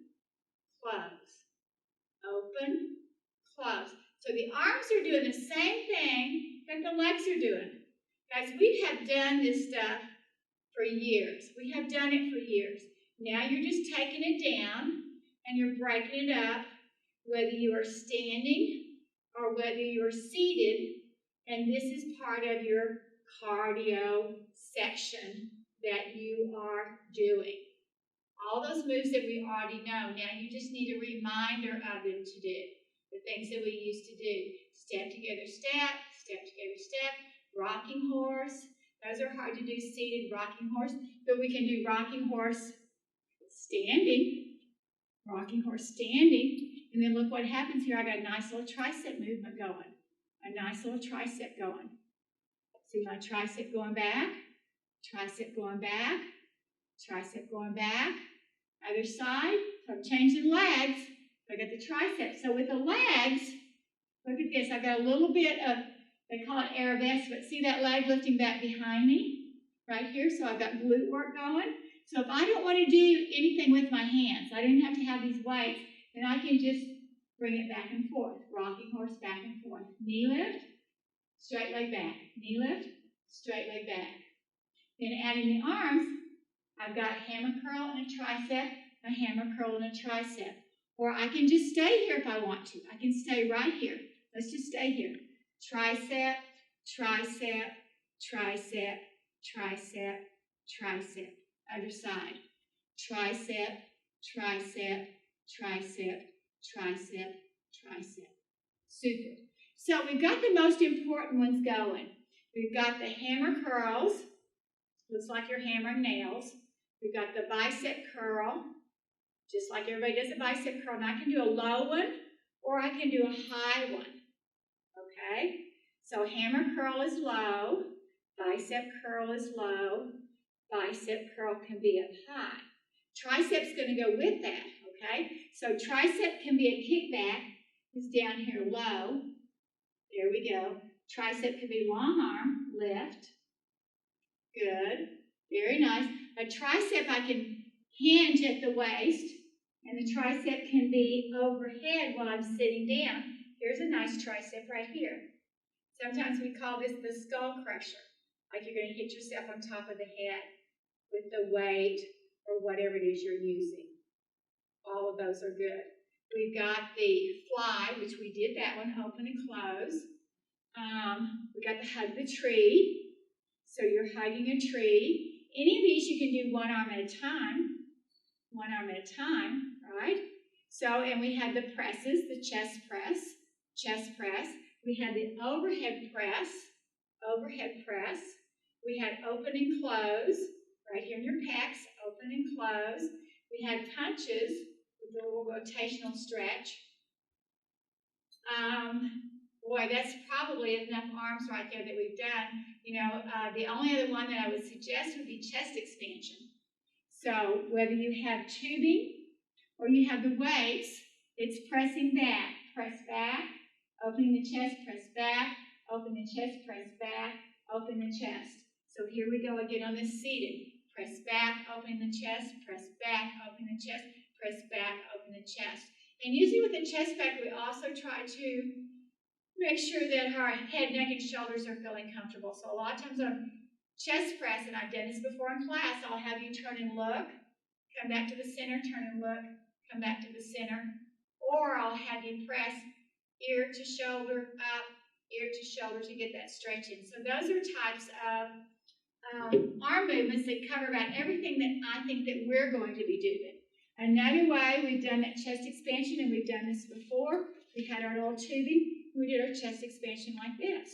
close. Open, close. So the arms are doing the same thing that the legs are doing. Guys, we have done this stuff for years. We have done it for years. Now you're just taking it down and you're breaking it up, whether you are standing or whether you are seated. And this is part of your cardio section that you are doing. All those moves that we already know, now you just need a reminder of them to do. the things that we used to do. Step together, step, step together, step, rocking horse. Those are hard to do, seated rocking horse, but we can do rocking horse standing, rocking horse standing, and then look what happens here. I got a nice little tricep movement going, a nice little tricep going. See my tricep going back, tricep going back, tricep going back. Other side, so I'm changing legs. I got the triceps. So with the legs, look at this. I've got a little bit of, they call it Aerobics, but see that leg lifting back behind me right here? So I've got glute work going. So if I don't want to do anything with my hands, I don't have to have these weights, then I can just bring it back and forth. Rocking horse back and forth. Knee lift, straight leg back. Knee lift, straight leg back. Then adding the arms, I've got hammer curl and a tricep, a hammer curl and a tricep. Or I can just stay here if I want to. I can stay right here. Let's just stay here. Tricep, tricep, tricep, tricep, tricep. Other side. Tricep, tricep, tricep, tricep, tricep. Super. So we've got the most important ones going. We've got the hammer curls. Looks like you're hammering nails. We've got the bicep curl, just like everybody does a bicep curl. And I can do a low one, or I can do a high one, okay? So hammer curl is low, bicep curl is low, bicep curl can be up high. Tricep's going to go with that, okay? So tricep can be a kickback. It's down here low. There we go. Tricep can be long arm, lift. Good. Very nice. A tricep I can hinge at the waist, and the tricep can be overhead while I'm sitting down. Here's a nice tricep right here. Sometimes we call this the skull crusher, like you're going to hit yourself on top of the head with the weight or whatever it is you're using. All of those are good. We've got the fly, which we did that one, open and close. We got the hug the tree. So you're hugging a tree. Any of these you can do one arm at a time. One arm at a time, right? So, and we had the presses, the chest press, chest press. We had the overhead press, overhead press. We had open and close, right here in your pecs, open and close. We had punches with a little rotational stretch. Boy, that's probably enough arms right there that we've done. You know, the only other one that I would suggest would be chest expansion. So whether you have tubing or you have the weights, it's pressing back. Press back, opening the chest, press back, open the chest, press back, open the chest. So here we go again on this seated. Press back, open the chest, press back, open the chest, press back, open the chest. And usually with the chest back, we also try to make sure that our head, neck, and shoulders are feeling comfortable. So a lot of times on chest press, and I've done this before in class, I'll have you turn and look, come back to the center, turn and look, come back to the center. Or I'll have you press ear to shoulder, up, ear to shoulder to get that stretch in. So those are types of arm movements that cover about everything that I think that we're going to be doing. Another way, we've done that chest expansion, and we've done this before. We had our little tubing. We did our chest expansion like this.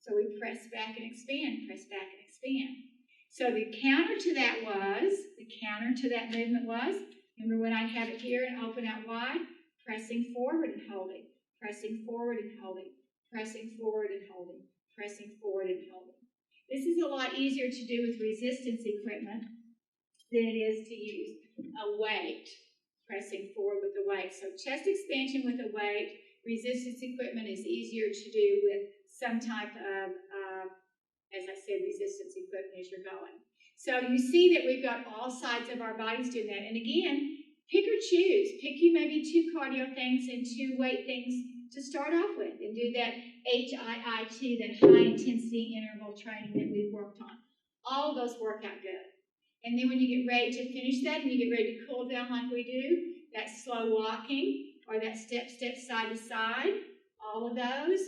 So we press back and expand, press back and expand. So the counter to that movement was, remember when I have it here and open out wide, pressing forward and holding, pressing forward and holding, pressing forward and holding, pressing forward and holding. This is a lot easier to do with resistance equipment than it is to use a weight, pressing forward with the weight. So chest expansion with a weight, resistance equipment is easier to do with some type of, as I said, resistance equipment as you're going. So you see that we've got all sides of our bodies doing that. And again, pick or choose. Pick you maybe 2 cardio things and 2 weight things to start off with, and do that HIIT, that high intensity interval training that we've worked on. All of those work out good. And then when you get ready to finish that and you get ready to cool down like we do, that slow walking or that step, side to side, all of those,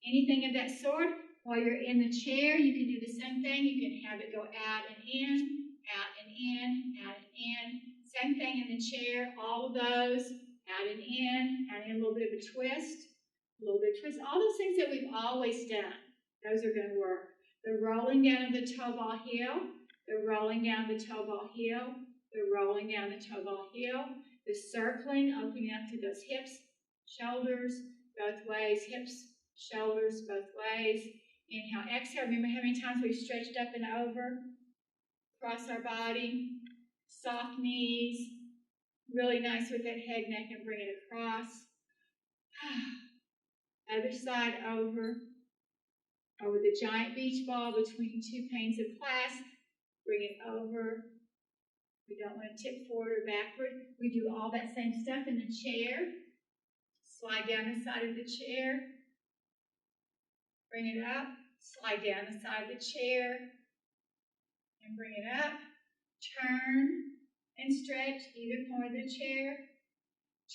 anything of that sort, while you're in the chair, you can do the same thing. You can have it go out and in, out and in, out and in. Same thing in the chair, all of those, out and in, adding a little bit of a twist, all those things that we've always done, those are going to work. The rolling down of the toe ball heel, the rolling down the toe ball heel, the rolling down the toe ball heel, the circling, opening up through those hips, shoulders, both ways, hips, shoulders, both ways. Inhale, exhale. Remember how many times we've stretched up and over, across our body, soft knees, really nice with that head, neck, and bring it across. Other side over the giant beach ball between two panes of clasp. Bring it over. We don't want to tip forward or backward. We do all that same stuff in the chair. Slide down the side of the chair. Bring it up. Slide down the side of the chair. And bring it up. Turn and stretch either corner of the chair.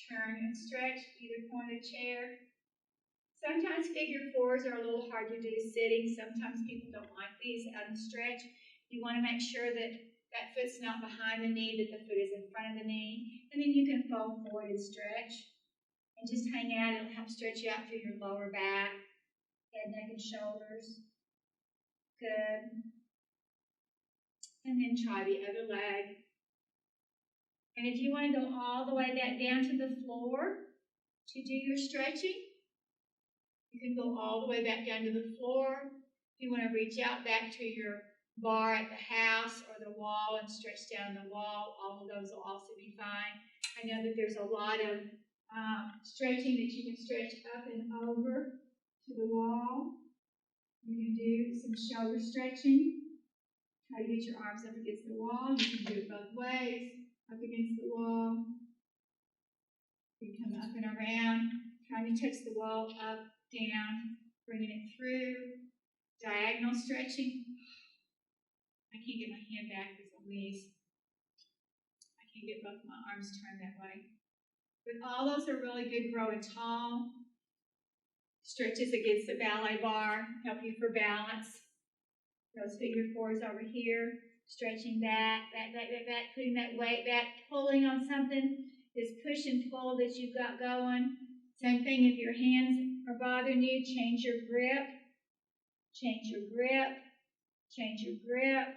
Turn and stretch either corner of the chair. Sometimes figure fours are a little hard to do sitting. Sometimes people don't like these out and stretch. You want to make sure that that foot's not behind the knee, that the foot is in front of the knee. And then you can fold forward and stretch. And just hang out. It'll help stretch you out through your lower back, head, neck, and shoulders. Good. And then try the other leg. And if you want to go all the way back down to the floor to do your stretching, you can go all the way back down to the floor. If you want to reach out back to your bar at the house or the wall and stretch down the wall, all of those will also be fine. I know that there's a lot of stretching that you can stretch up and over to the wall. You can do some shoulder stretching. Try to get your arms up against the wall. You can do it both ways, up against the wall. You can come up and around, trying to touch the wall up, down, bringing it through. Diagonal stretching. I can't get my hand backwards on these. I can't get both my arms turned that way. But all those are really good growing tall. Stretches against the ballet bar, help you for balance. Those figure fours over here, stretching back, putting that weight back, pulling on something, this push and pull that you've got going. Same thing if your hands are bothering you, change your grip, change your grip, change your grip.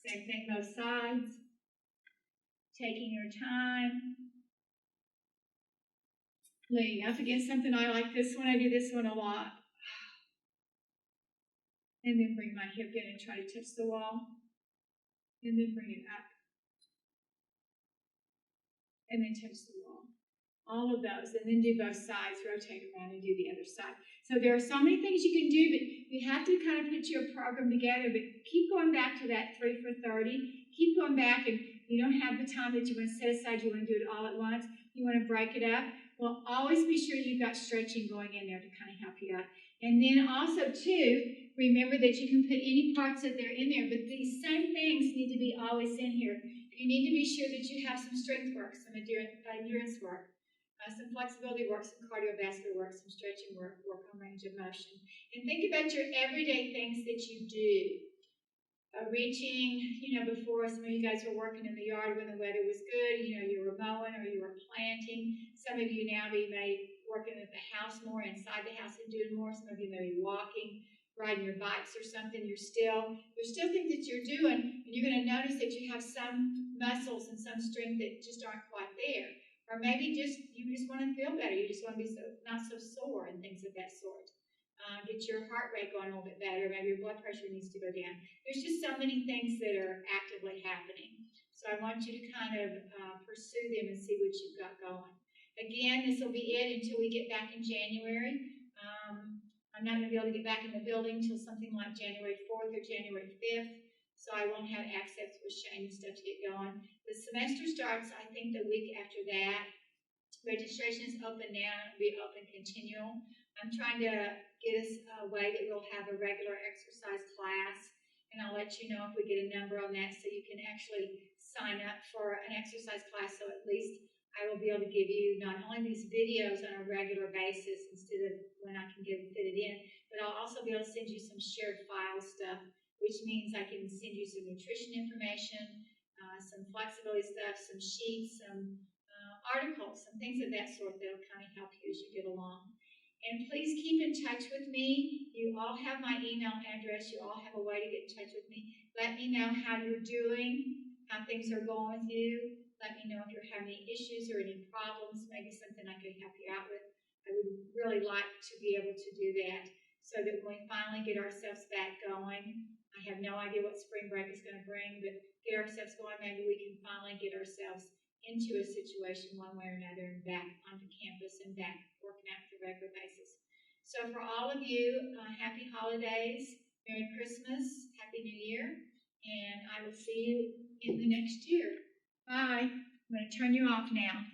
Same thing both sides. Taking your time. Leaning up against something. I like this one. I do this one a lot. And then bring my hip in and try to touch the wall. And then bring it up. And then touch the wall. All of those. And then do both sides. Rotate around and do the other side. So there are so many things you can do, but you have to kind of put your program together. But keep going back to that 3 for 30. Keep going back, and you don't have the time that you want to set aside. You want to do it all at once. You want to break it up. Well, always be sure you've got stretching going in there to kind of help you out. And then also, too, remember that you can put any parts that they're in there, but these same things need to be always in here. You need to be sure that you have some strength work, some endurance work, some flexibility work, some cardiovascular work, some stretching work, work on range of motion. And think about your everyday things that you do. Reaching, before some of you guys were working in the yard when the weather was good, you were mowing or you were planting. Some of you now may be working at the house more, inside the house and doing more. Some of you may be walking, riding your bikes or something. There's still things that you're doing, and you're going to notice that you have some muscles and some strength that just aren't quite there. Or maybe you just want to feel better. You just want to be not so sore and things of that sort. Get your heart rate going a little bit better. Maybe your blood pressure needs to go down. There's just so many things that are actively happening. So I want you to kind of pursue them and see what you've got going. Again, this will be it until we get back in January. I'm not going to be able to get back in the building until something like January 4th or January 5th. So I won't have access with Shane and stuff to get going. The semester starts, I think, the week after that. Registration is open now. It'll be open continual. I'm trying to get us a way that we'll have a regular exercise class, and I'll let you know if we get a number on that so you can actually sign up for an exercise class, so at least I will be able to give you not only these videos on a regular basis instead of when I can fit it in, but I'll also be able to send you some shared file stuff, which means I can send you some nutrition information, some flexibility stuff, some sheets, some articles and things of that sort that'll kind of help you as you get along. And please keep in touch with me. You all have my email address. You all have a way to get in touch with me. Let me know how you're doing, how things are going with you. Let me know if you're having any issues or any problems, maybe something I could help you out with. I would really like to be able to do that so that when we finally get ourselves back going, I have no idea what spring break is going to bring, but get ourselves going, maybe we can finally get ourselves into a situation one way or another and back onto campus and back working out on a regular basis. So for all of you, happy holidays, Merry Christmas, Happy New Year, and I will see you in the next year. Bye. I'm going to turn you off now.